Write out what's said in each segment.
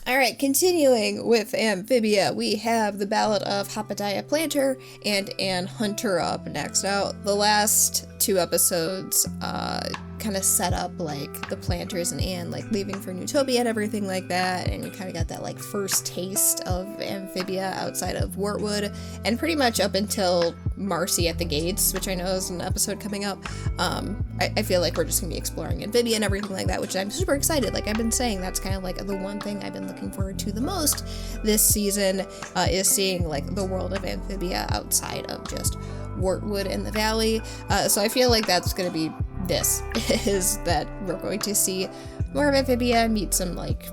All right, continuing with Amphibia, we have the Ballad of Hopediah Plantar and Anne Hunter up next. Now, the last two episodes kind of set up like the Plantars and Anne like leaving for Newtopia and everything like that, and you kind of got that like first taste of Amphibia outside of Wartwood, and pretty much up until Marcy at the Gates, which I know is an episode coming up. I feel like we're just gonna be exploring Amphibia and everything like that, which I'm super excited. Like I've been saying, that's kind of like the one thing I've been looking forward to the most this season, is seeing like the world of Amphibia outside of just Wartwood and the Valley. So I feel like that's gonna be this, is that we're going to see more of Amphibia, meet some like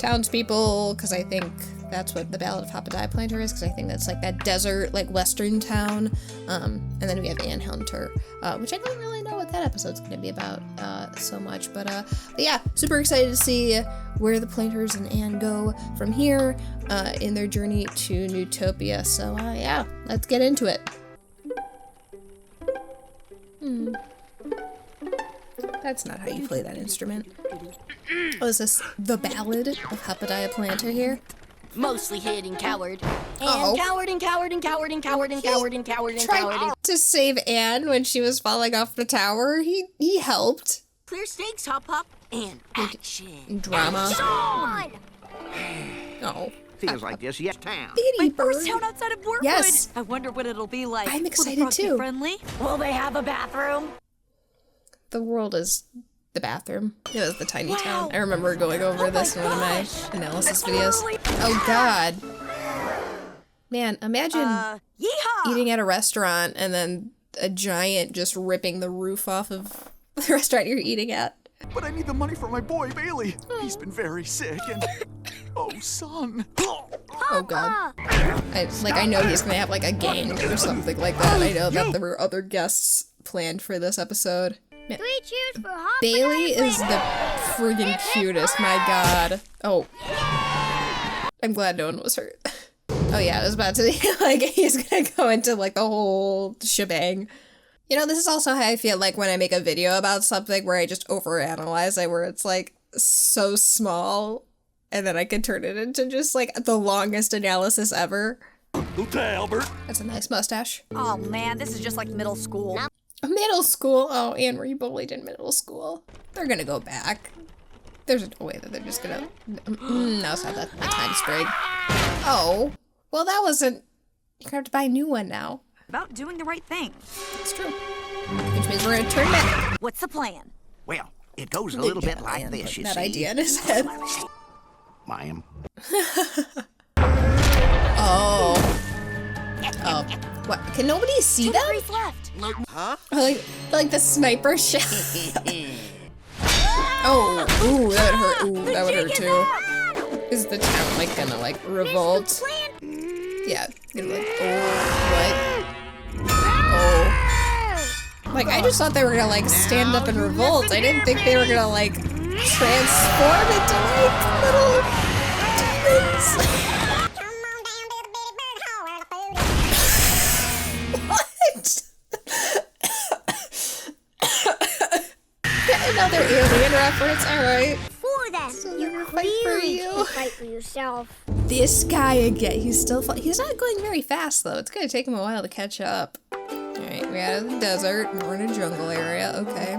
townspeople, because I think that's what the Ballad of Hopediah Plantar is, because I think that's like that desert, like western town. And then we have Anne Hunter, which I don't really know what that episode's going to be about so much, but yeah, super excited to see where the Plantars and Anne go from here in their journey to Newtopia. So yeah, let's get into it. That's not how you play that instrument. Oh, is this the Ballad of Hopediah Plantar here? Mostly hid and coward. Uh-oh. And coward and coward and coward and coward and coward and coward and coward. Tried to save Anne when she was falling off the tower. He helped. Clear stakes, Hop Hop. And action. Drama. On! Oh. Feels like this, yes, town. Bittyburg. First town outside of Wartwood. Yes. I wonder what it'll be like. I'm excited Will the frogs be too. friendly? Will they have a bathroom? The world is the bathroom. It was the tiny town. I remember going over this in one of my analysis videos. Oh god. Man, imagine Yeehaw! eating at a restaurant and then a giant just ripping the roof off of the restaurant you're eating at. But I need the money for my boy, Bailey. He's been very sick and... Oh, son. Oh god. I know he's gonna have like a gang or something like that. I know that there were other guests planned for this episode. Man, 3 cheers for Hopediah. Bailey is the friggin' cutest, my god. Oh. I'm glad no one was hurt. Oh yeah, I was about to like, he's gonna go into like the whole shebang. You know, this is also how I feel like when I make a video about something where I just overanalyze it, where it's like so small, and then I can turn it into just like the longest analysis ever. Okay, Albert. That's a nice mustache. Oh man, this is just like middle school. Middle school? Oh, Anne, were you bullied in middle school? They're gonna go back. There's no way that they're just gonna... No, it's not that time, Sprig. Oh. Well, that wasn't... You're gonna have to buy a new one now. About doing the right thing. That's true. Which means we're gonna turn back. What's the plan? Well, it goes a little bit like this, you that see. idea in his head. Ma'am. Oh. Oh. What? Can nobody see them? Left. Huh? Like the sniper shot. Oh. Ooh, that would hurt. Ooh, that would hurt too. Is the town like gonna like revolt? Yeah. Gonna be like, oh, what? Oh. Like, I just thought they were gonna like stand up and revolt. I didn't think they were gonna like transform into like little demons. Another alien reference, alright. For them, So you never fight for clearly you. can fight for yourself. This guy again, he's still he's not going very fast though. It's gonna take him a while to catch up. Alright, we're out of the desert and we're in a jungle area, okay.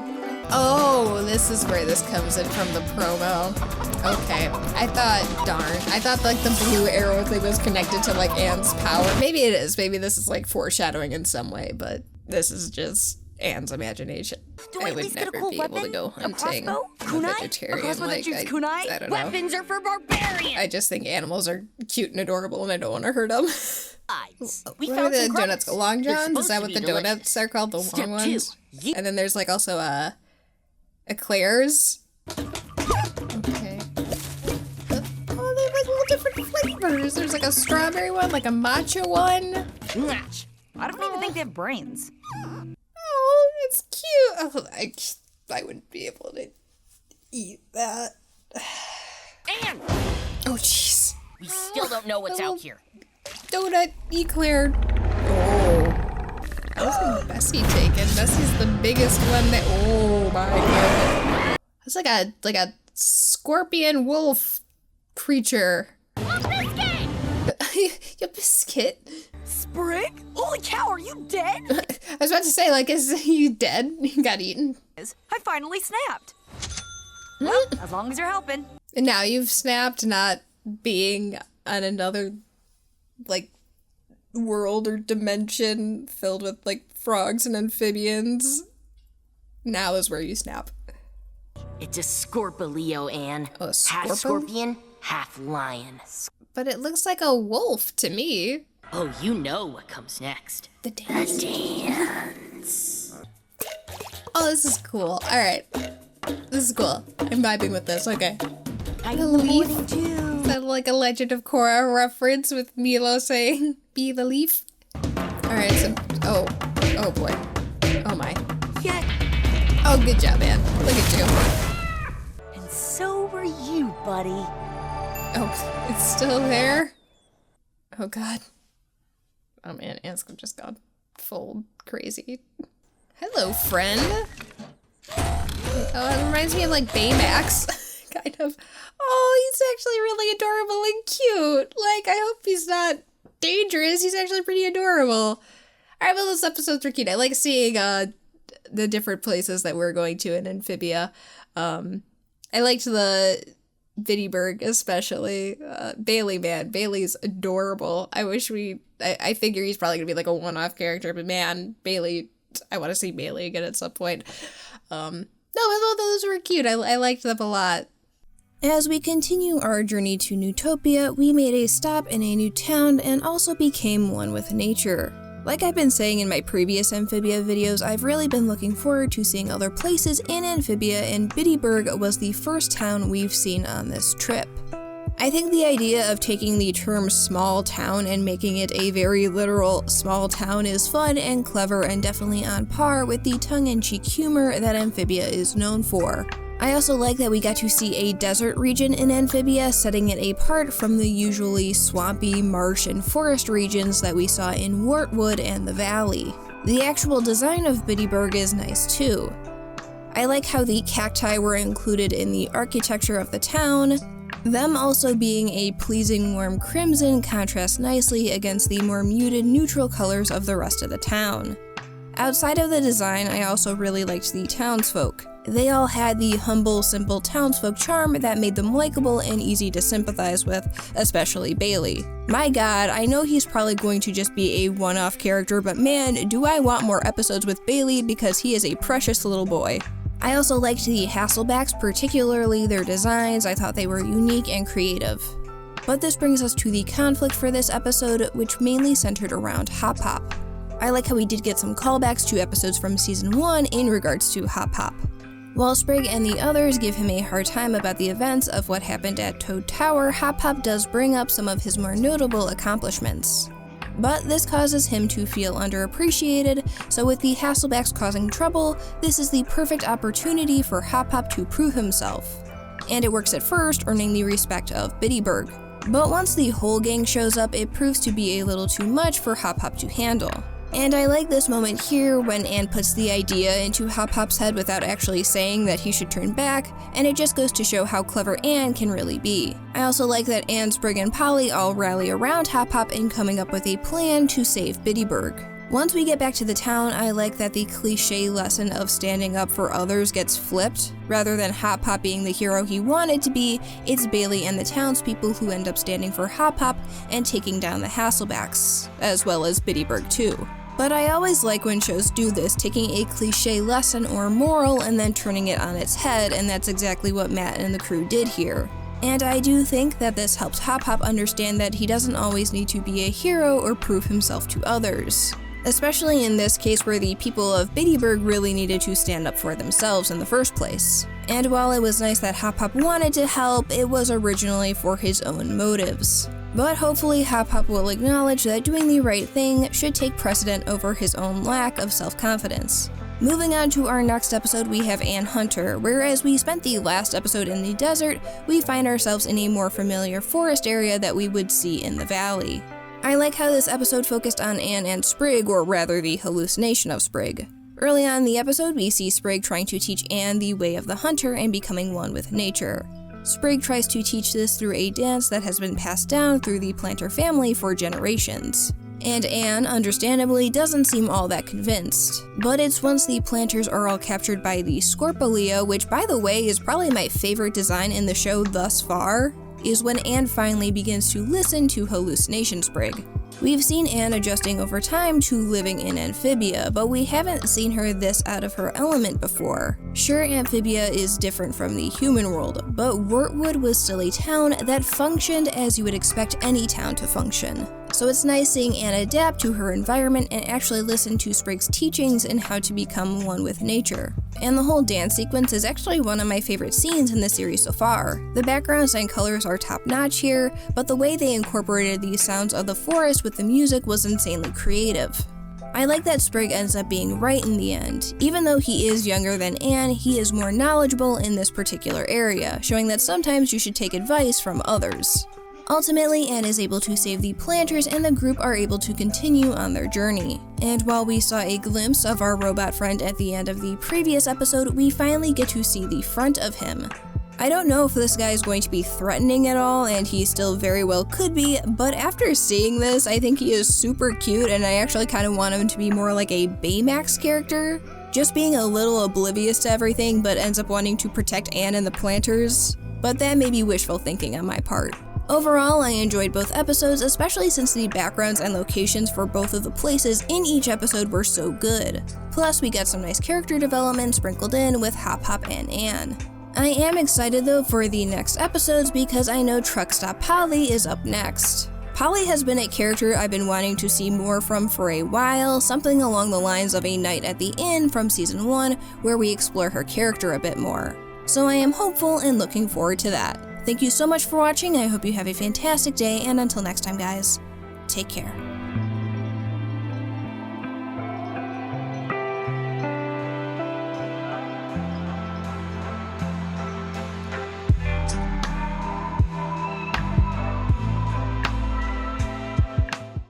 Oh, this is where this comes in from the promo. Okay, I thought like the blue arrow thing was connected to like Anne's power. Maybe it is, maybe this is like foreshadowing in some way, but this is just Anne's imagination. Do I at would least get a never cool be able to weapon? go A hunting. crossbow? I'm Kunai? A vegetarian, crossbow that like, shoots kunai? I don't know. Weapons are for barbarians. I just think animals are cute and adorable and I don't want to hurt them. We What are found the some donuts? crumbs. Long They're Johns? Is supposed that to what be the delicious. donuts are called? The Step long 2. ones? Ye- And then there's like also eclairs. Okay. Oh, they're like little different flavors. There's like a strawberry one, like a matcha one. Natch. I don't even think they have brains. Oh, it's cute. Oh, I wouldn't be able to eat that. And Oh, jeez. we still don't know what's out here. Donut eclair. Oh. How's Bessie taken? Bessie's the biggest one that. Oh my god. That's like a scorpion wolf creature. Your biscuit? Sprig? Holy cow, are you dead? I was about to say, like, is he dead? He got eaten. I finally snapped. Well, as long as you're helping. And now you've snapped, not being on another, like, world or dimension filled with, like, frogs and amphibians. Now is where you snap. It's a scorpileo, Anne. Oh, a Half scorpion? scorpion, half lion. But it looks like a wolf to me. Oh, you know what comes next. The dance. Oh, this is cool. Alright. This is cool. I'm vibing with this. Okay. The leaf? Is that like a Legend of Korra reference with Milo saying, be the leaf? Alright, so... Oh boy. Oh my. Yeah. Oh, good job, man. Look at you. And so were you, buddy. Oh, it's still there? Oh god. Oh man, Anne's just got full crazy. Hello, friend. Oh, it reminds me of like Baymax. Kind of. Oh, he's actually really adorable and cute. Like, I hope he's not dangerous. He's actually pretty adorable. Alright, well, those episodes are cute. I like seeing the different places that we're going to in Amphibia. I liked the Bittyburg especially. Bailey, man. Bailey's adorable. I figure he's probably gonna be like a one-off character, but man, Bailey, I want to see Bailey again at some point. No, those were cute. I liked them a lot. As we continue our journey to Newtopia, we made a stop in a new town and also became one with nature. Like I've been saying in my previous Amphibia videos, I've really been looking forward to seeing other places in Amphibia, and Bittyburg was the first town we've seen on this trip. I think the idea of taking the term small town and making it a very literal small town is fun and clever and definitely on par with the tongue-in-cheek humor that Amphibia is known for. I also like that we got to see a desert region in Amphibia, setting it apart from the usually swampy, marsh, and forest regions that we saw in Wartwood and the Valley. The actual design of Bittyburg is nice too. I like how the cacti were included in the architecture of the town. Them also being a pleasing warm crimson contrasts nicely against the more muted neutral colors of the rest of the town. Outside of the design, I also really liked the townsfolk. They all had the humble, simple townsfolk charm that made them likable and easy to sympathize with, especially Bailey. My god, I know he's probably going to just be a one-off character, but man, do I want more episodes with Bailey because he is a precious little boy. I also liked the Hasselbacks, particularly their designs. I thought they were unique and creative. But this brings us to the conflict for this episode, which mainly centered around Hop Hop. I like how we did get some callbacks to episodes from Season 1 in regards to Hop Hop. While Sprig and the others give him a hard time about the events of what happened at Toad Tower, Hop Hop does bring up some of his more notable accomplishments. But this causes him to feel underappreciated, so with the Hasselbacks causing trouble, this is the perfect opportunity for Hop Hop to prove himself. And it works at first, earning the respect of Bittyburg. But once the whole gang shows up, it proves to be a little too much for Hop Hop to handle. And I like this moment here when Anne puts the idea into Hop Hop's head without actually saying that he should turn back, and it just goes to show how clever Anne can really be. I also like that Anne, Sprig, and Polly all rally around Hop Hop in coming up with a plan to save Bittyburg. Once we get back to the town, I like that the cliche lesson of standing up for others gets flipped. Rather than Hop Hop being the hero he wanted to be, it's Bailey and the townspeople who end up standing for Hop Hop and taking down the Hasselbacks, as well as Bittyburg too. But I always like when shows do this, taking a cliche lesson or moral and then turning it on its head, and that's exactly what Matt and the crew did here. And I do think that this helps Hop Hop understand that he doesn't always need to be a hero or prove himself to others. Especially in this case where the people of Bittyburg really needed to stand up for themselves in the first place. And while it was nice that Hop Hop wanted to help, it was originally for his own motives. But hopefully Hop Hop will acknowledge that doing the right thing should take precedent over his own lack of self-confidence. Moving on to our next episode, we have Anne Hunter. Whereas we spent the last episode in the desert, we find ourselves in a more familiar forest area that we would see in the valley. I like how this episode focused on Anne and Sprig, or rather the hallucination of Sprig. Early on in the episode, we see Sprig trying to teach Anne the way of the hunter and becoming one with nature. Sprig tries to teach this through a dance that has been passed down through the Plantar family for generations. And Anne, understandably, doesn't seem all that convinced. But it's once the Plantars are all captured by the scorpileo, which by the way is probably my favorite design in the show thus far, is when Anne finally begins to listen to hallucination Sprig. We've seen Anne adjusting over time to living in Amphibia, but we haven't seen her this out of her element before. Sure, Amphibia is different from the human world, but Wartwood was still a town that functioned as you would expect any town to function. So it's nice seeing Anne adapt to her environment and actually listen to Sprig's teachings and how to become one with nature. And the whole dance sequence is actually one of my favorite scenes in the series so far. The backgrounds and colors are top notch here, but the way they incorporated the sounds of the forest with the music was insanely creative. I like that Sprig ends up being right in the end. Even though he is younger than Anne, he is more knowledgeable in this particular area, showing that sometimes you should take advice from others. Ultimately, Anne is able to save the Plantars and the group are able to continue on their journey. And while we saw a glimpse of our robot friend at the end of the previous episode, we finally get to see the front of him. I don't know if this guy is going to be threatening at all, and he still very well could be, but after seeing this, I think he is super cute and I actually kind of want him to be more like a Baymax character. Just being a little oblivious to everything, but ends up wanting to protect Anne and the Plantars. But that may be wishful thinking on my part. Overall, I enjoyed both episodes, especially since the backgrounds and locations for both of the places in each episode were so good. Plus, we got some nice character development sprinkled in with Hop Hop and Anne. I am excited though for the next episodes because I know Truck Stop Polly is up next. Polly has been a character I've been wanting to see more from for a while, something along the lines of A Night at the Inn from Season 1, where we explore her character a bit more. So I am hopeful and looking forward to that. Thank you so much for watching, I hope you have a fantastic day, and until next time guys, take care.